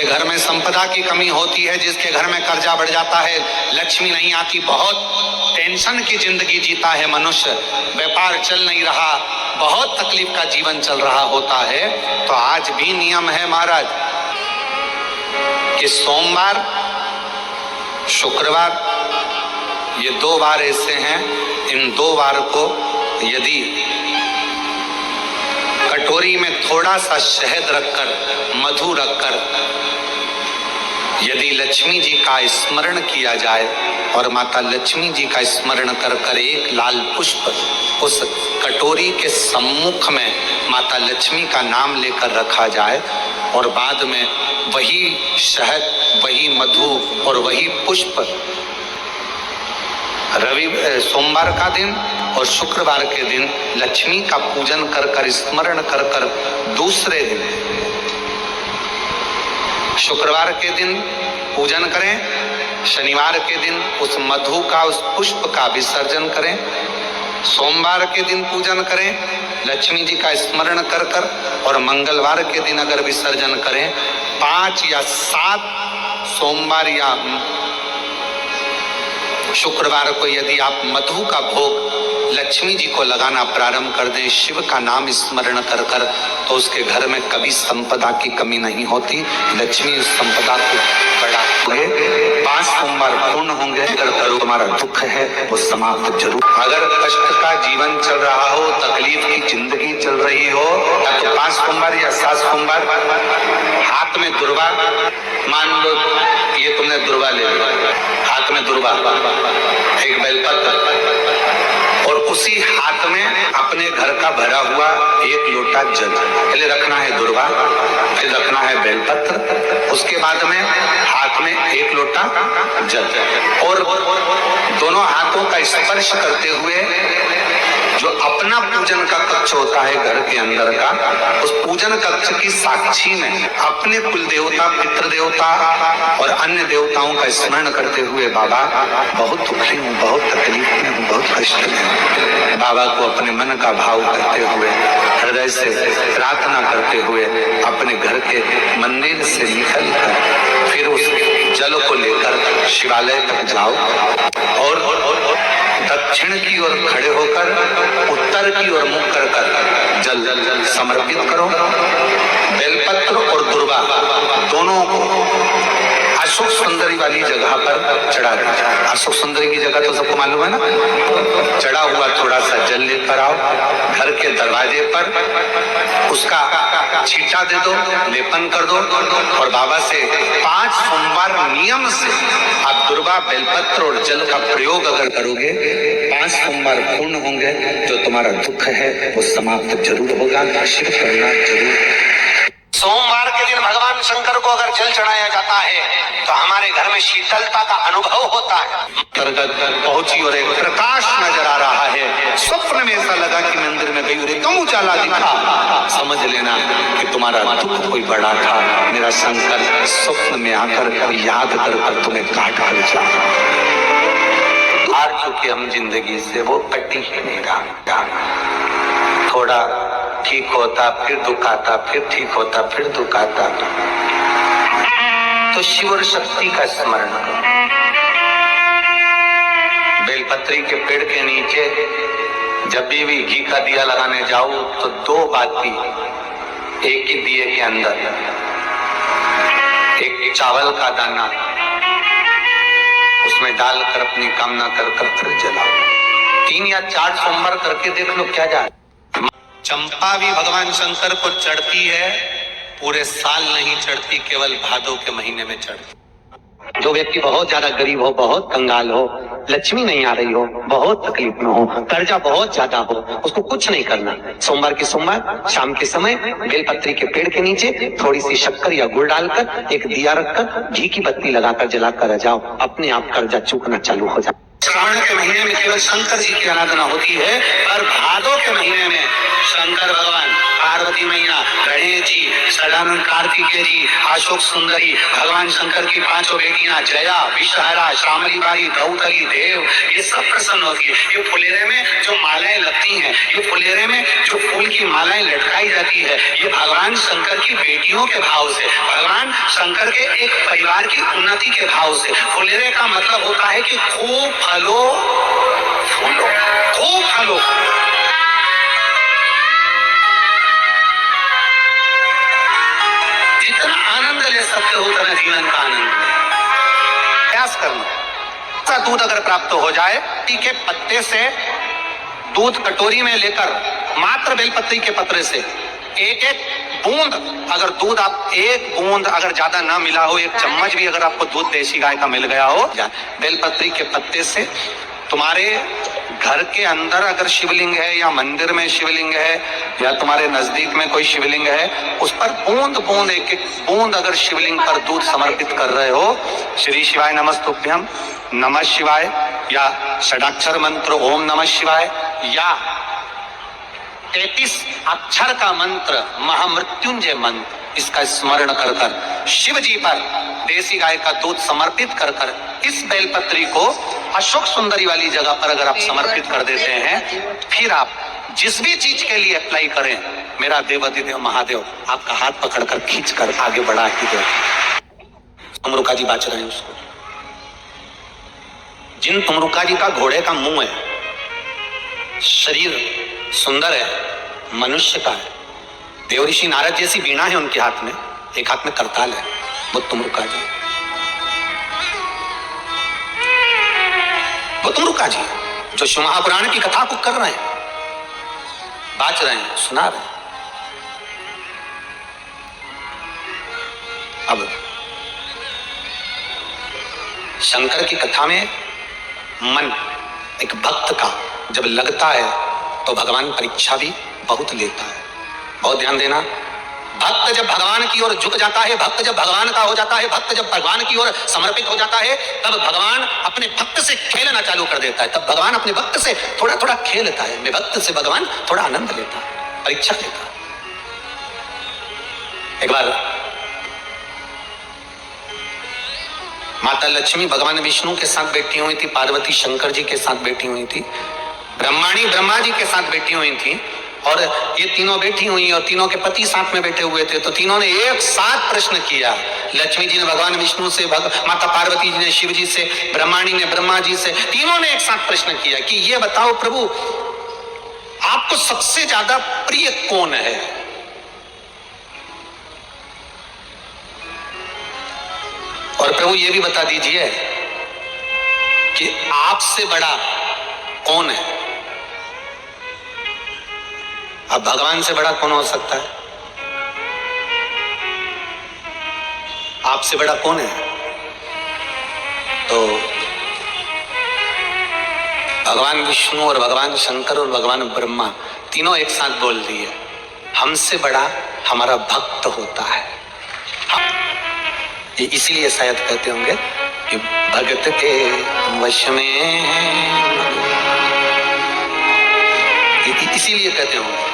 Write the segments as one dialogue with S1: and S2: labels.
S1: घर में संपदा की कमी होती है, जिसके घर में कर्जा बढ़ जाता है, लक्ष्मी नहीं आती, बहुत टेंशन की जिंदगी जीता है मनुष्य, व्यापार चल नहीं रहा, बहुत तकलीफ का जीवन चल रहा होता है, तो आज भी नियम है महाराज कि सोमवार, शुक्रवार, ये 2 बार ऐसे हैं, इन 2 बार को यदि कटोरी में थोड़ा सा शहद रखकर, मधु रखकर यदि लक्ष्मी जी का स्मरण किया जाए और माता लक्ष्मी जी का स्मरण कर कर एक लाल पुष्प उस कटोरी के सम्मुख में माता लक्ष्मी का नाम लेकर रखा जाए और बाद में वही शहद, वही मधु और वही पुष्प सोमवार का दिन और शुक्रवार के दिन लक्ष्मी का पूजन कर कर, स्मरण कर कर, दूसरे दिन शुक्रवार के दिन पूजन करें, शनिवार के दिन उस मधु का, उस पुष्प का विसर्जन करें, सोमवार के दिन पूजन करें लक्ष्मी जी का स्मरण कर कर, और मंगलवार के दिन अगर विसर्जन करें, 5 या 7 सोमवार या शुक्रवार को यदि आप मधु का भोग लक्ष्मी जी को लगाना प्रारंभ कर दें, शिव का नाम स्मरण कर कर, तो उसके घर में कभी संपदा की कमी नहीं होती, लक्ष्मी उस संपदा को बढ़ाते। 5 सोमवार पूर्ण होंगे, अगर करो तुम्हारा दुख है वो समाप्त जरूर। अगर कष्ट का जीवन चल रहा हो, तकलीफ की जिंदगी चल रही हो, या तो 5 सोमवार या 7 सोमवार हाथ में दुर्वा, मान लो ये तुमने दुर्वा ले लिया, हाथ में दुर्वा, एक बेलपत्र, और उसी हाथ में अपने घर का भरा हुआ 1 लोटा जल, पहले रखना है दुर्वा, फिर रखना है बेलपत्र, उसके बाद में हाथ में 1 लोटा जल, और दोनों हाथों का स्पर्श करते हुए जो अपना पूजन का कक्ष होता है घर के अंदर का, उस पूजन कक्ष की साक्षी में अपने कुल देवता, पितृ देवता और अन्य देवताओं का स्मरण करते हुए, बाबा बहुत दुखी हूँ, बहुत तकलीफ में हूँ, बहुत कष्ट में हूँ, बाबा को अपने मन का भाव करते हुए, हृदय से प्रार्थना करते हुए अपने घर के मंदिर से निकल कर फिर उस जल को लेकर शिवालय तक जाओ और दक्षिण की ओर खड़े होकर उत्तर की ओर मुख कर कर जल समर्पित करो। बेलपत्र और दुर्वा दोनों को अशोक सुंदरी वाली जगह पर चढ़ा दीजिए। अशोक सुंदरी की जगह तो सबको मालूम है ना, चढ़ा हुआ थोड़ा सा जल लेकर आओ, घर के दरवाजे पर उसका छींटा दे दो, लेपन कर दो, और बाबा से 5 सोमवार नियम से आप दुर्वा, बेलपत्र और जल का प्रयोग अगर करोगे, 5 सोमवार पूर्ण होंगे, जो तुम्हारा दुख है वो समाप्त जरूर होगा, शिव करना जरूर। सोमवार के दिन भगवान शंकर को अगर जल चढ़ाया जाता है तो हमारे घर में शीतलता का अनुभव होता है। पहुंची और एक प्रकाश नजर आ रहा है, स्वप्न में ऐसा लगा कि मंदिर में गई और एकदम उजाला दिखा, समझ लेना कि तुम्हारा दुख कोई बड़ा था, मेरा शंकर स्वप्न में आकर याद कर कर तुम्हें काट कर जा। हार चुके हम जिंदगी से, वो कटी ही नहीं रहा, थोड़ा ठीक होता फिर दुख आता, फिर ठीक होता फिर दुख आता। तो शिव और शक्ति का स्मरण करो। बेलपत्री के पेड़ के नीचे जब भी घी का दिया लगाने जाओ तो 2 बाती एक ही दिए के अंदर, एक चावल का दाना उसमें डालकर अपनी कामना कर कर फिर जलाओ। 3 या 4 सोमवार करके देख लो क्या जा। चंपा भी भगवान शंकर को चढ़ती है, पूरे साल नहीं चढ़ती, केवल भादों के महीने में चढ़ती। जो व्यक्ति बहुत ज्यादा गरीब हो, बहुत कंगाल हो, लक्ष्मी नहीं आ रही हो, बहुत तकलीफ में हो, कर्जा बहुत ज्यादा हो, उसको कुछ नहीं करना, सोमवार के सोमवार शाम के समय बेलपत्री के पेड़ के नीचे थोड़ी सी शक्कर या गुड़ डालकर एक दिया रखकर घी की बत्ती लगाकर जलाकर जाओ, अपने आप कर्जा चूकना चालू हो जाए। श्रावण के महीने में केवल शंकर जी की आराधना होती है, और भादों के महीने में शंकर भगवान, पार्वती मैया, गणेश जी, सदानंद कार्तिकेय जी, अशोक सुंदरी, भगवान शंकर की 5 बेटियां जया, विषहरा, श्यामली बाई, द्रौपदी, देव, ये सब प्रसन्न होती है। ये फुलेरे में जो मालाएं लगती हैं, ये फुलेरे में जो फूल की मालाएं लटकाई जाती है, ये भगवान शंकर की बेटियों के भाव से, भगवान भगवान शंकर के एक परिवार की उन्नति के भाव से, फुलेरे का मतलब होता है कि खूब फलो फूलो, खूब फलो। जितना आनंद ले सकते हो उतना जीवन का आनंद प्रयास करना। दूध अगर प्राप्त हो जाए, के पत्ते से दूध कटोरी में लेकर, मात्र बेलपत्री के पत्रे से एक एक बूंद, अगर दूध आप एक बूंद अगर ज्यादा ना मिला हो, एक चम्मच भी अगर आपको दूध देसी गाय का मिल गया हो, बेलपत्री के पत्ते से तुम्हारे घर के अंदर अगर शिवलिंग है या मंदिर में शिवलिंग है या तुम्हारे नजदीक में कोई शिवलिंग है, उस पर बूंद बूंद एक एक बूंद अगर शिवलिंग पर दूध समर्पित कर रहे हो, श्री शिवाय नमस्तुभ्यं, नमः शिवाय या षडाक्षर मंत्र ओम नमः शिवाय या 33 अक्षर का मंत्र महामृत्युंजय मंत्र, इसका स्मरण कर कर शिव जी पर देसी गाय का दूध समर्पित कर कर इस बेलपत्री को अशोक सुंदरी वाली जगह पर अगर आप समर्पित कर देते हैं, फिर आप जिस भी चीज के लिए अप्लाई करें, मेरा देवाधिदेव महादेव आपका हाथ पकड़कर खींच कर आगे बढ़ा ही दे। तुमरुका जी बाच रहे हैं उसको, जिन तुमरुका जी का घोड़े का मुंह है, शरीर सुंदर है, मनुष्य का है, देवऋषि नारद जैसी वीणा है उनके हाथ में, एक हाथ में करताल है, वो तुमरुका जी, वो तुमरुका जी जो शिव महापुराण की कथा को कर रहे हैं, बाच रहे हैं, सुना रहे हैं। अब शंकर की कथा में मन एक भक्त का जब लगता है तो भगवान परीक्षा भी बहुत लेता है। बहुत ध्यान देना, भक्त जब भगवान की ओर झुक जाता है, भक्त जब भगवान का हो जाता है, भक्त जब भगवान की ओर समर्पित हो जाता है, तब भगवान अपने भक्त से खेलना चालू कर देता है। तब भगवान अपने भक्त से थोड़ा थोड़ा खेलता है, मैं भक्त से भगवान थोड़ा आनंद लेता है, परीक्षा लेता है। एक बार माता लक्ष्मी भगवान विष्णु के साथ बैठी हुई थी, पार्वती शंकर जी के साथ बैठी हुई थी, ब्रह्माणी ब्रह्मा जी के साथ बैठी हुई थी, और ये तीनों बैठी हुई और तीनों के पति साथ में बैठे हुए थे। तो तीनों ने एक साथ प्रश्न किया, लक्ष्मी जी ने भगवान विष्णु से, माता पार्वती जी ने शिव जी से, ब्रह्माणी ने ब्रह्मा जी से, तीनों ने एक साथ प्रश्न किया कि ये बताओ प्रभु, आपको सबसे ज्यादा प्रिय कौन है? और प्रभु ये भी बता दीजिए कि आपसे बड़ा कौन है? अब भगवान से बड़ा कौन हो सकता है? आपसे बड़ा कौन है? तो भगवान विष्णु और भगवान शंकर और भगवान ब्रह्मा तीनों एक साथ बोल दिए, हमसे बड़ा हमारा भक्त होता है। ये इसलिए शायद कहते होंगे कि भगत के वश में, इसीलिए कहते होंगे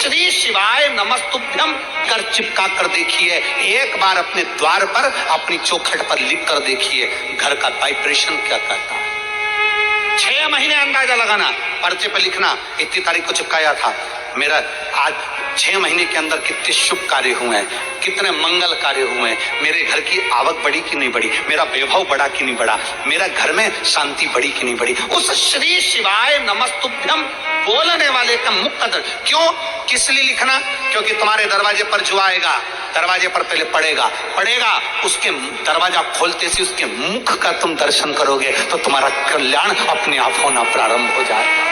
S1: श्री शिवाय नमस्तुभ्यम कर चिपका कर देखिए, एक बार अपने द्वार पर अपनी चौखट पर लिख कर देखिए, घर का वाइब्रेशन क्या कहता है। 6 महीने अंदाजा लगाना, पर्चे पर लिखना, इतनी तारीख को चिपकाया था, मेरा आज 6 महीने के अंदर कितने शुभ कार्य हुए हैं, कितने मंगल कार्य हुए हैं, मेरे घर की आवक बढ़ी कि नहीं बढ़ी, मेरा वैभव बढ़ा कि नहीं बढ़ा, मेरा घर में शांति बढ़ी कि नहीं बढ़ी। उस श्री शिवाय नमस्तुभ्यम बोलने वाले का मुख कदर क्यों, किस लिए लिखना? क्योंकि तुम्हारे दरवाजे पर जो आएगा, दरवाजे पर पहले पड़ेगा, उसके दरवाजा खोलते से उसके मुख का तुम दर्शन करोगे तो तुम्हारा कल्याण अपने आप होना प्रारंभ हो जाएगा।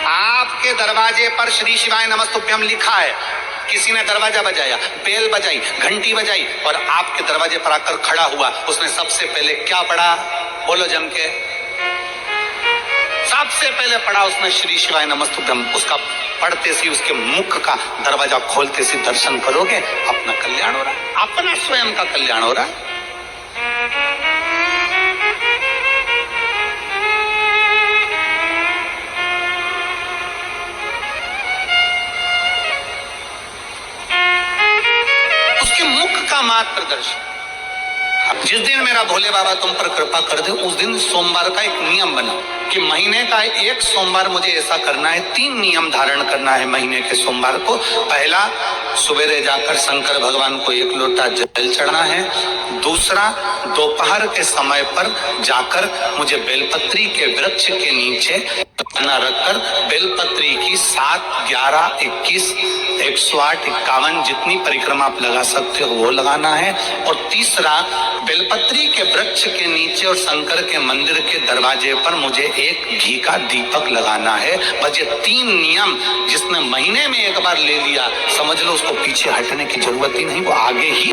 S1: आपके दरवाजे पर श्री शिवाय नमस्तुभ्यम लिखा है, किसी ने दरवाजा बजाया, बेल बजाई, घंटी बजाई और आपके दरवाजे पर आकर खड़ा हुआ, उसने सबसे पहले क्या पढ़ा? बोलो जम के। सबसे पहले पढ़ा उसने श्री शिवाय नमस्तुभ्यम। उसका पढ़ते से उसके मुख का दरवाजा खोलते से दर्शन करोगे, अपना कल्याण हो रहा है, अपना स्वयं का कल्याण हो रहा है। उसके मुख का मात्र दर्शन, जिस दिन मेरा भोले बाबा तुम पर कृपा कर दे, उस दिन सोमवार का एक नियम बना कि महीने का एक सोमवार मुझे ऐसा करना है, 3 नियम धारण करना है महीने के सोमवार को। पहला, सवेरे जाकर शंकर भगवान को 1 लोटा जल चढ़ाना है। दूसरा, दोपहर के समय पर जाकर मुझे बेलपत्री के वृक्ष के नीचे रखकर बेलपत्री की 7, 11, 21, 108, 51 जितनी परिक्रमा आप लगा सकते हो वो लगाना है। और तीसरा, बेलपत्री के वृक्ष के नीचे और शंकर के मंदिर के दरवाजे पर मुझे एक घी का दीपक लगाना है। बस ये 3 नियम जिसने महीने में एक बार ले लिया, समझ लो उसको पीछे हटने की जरूरत ही नहीं, वो आगे ही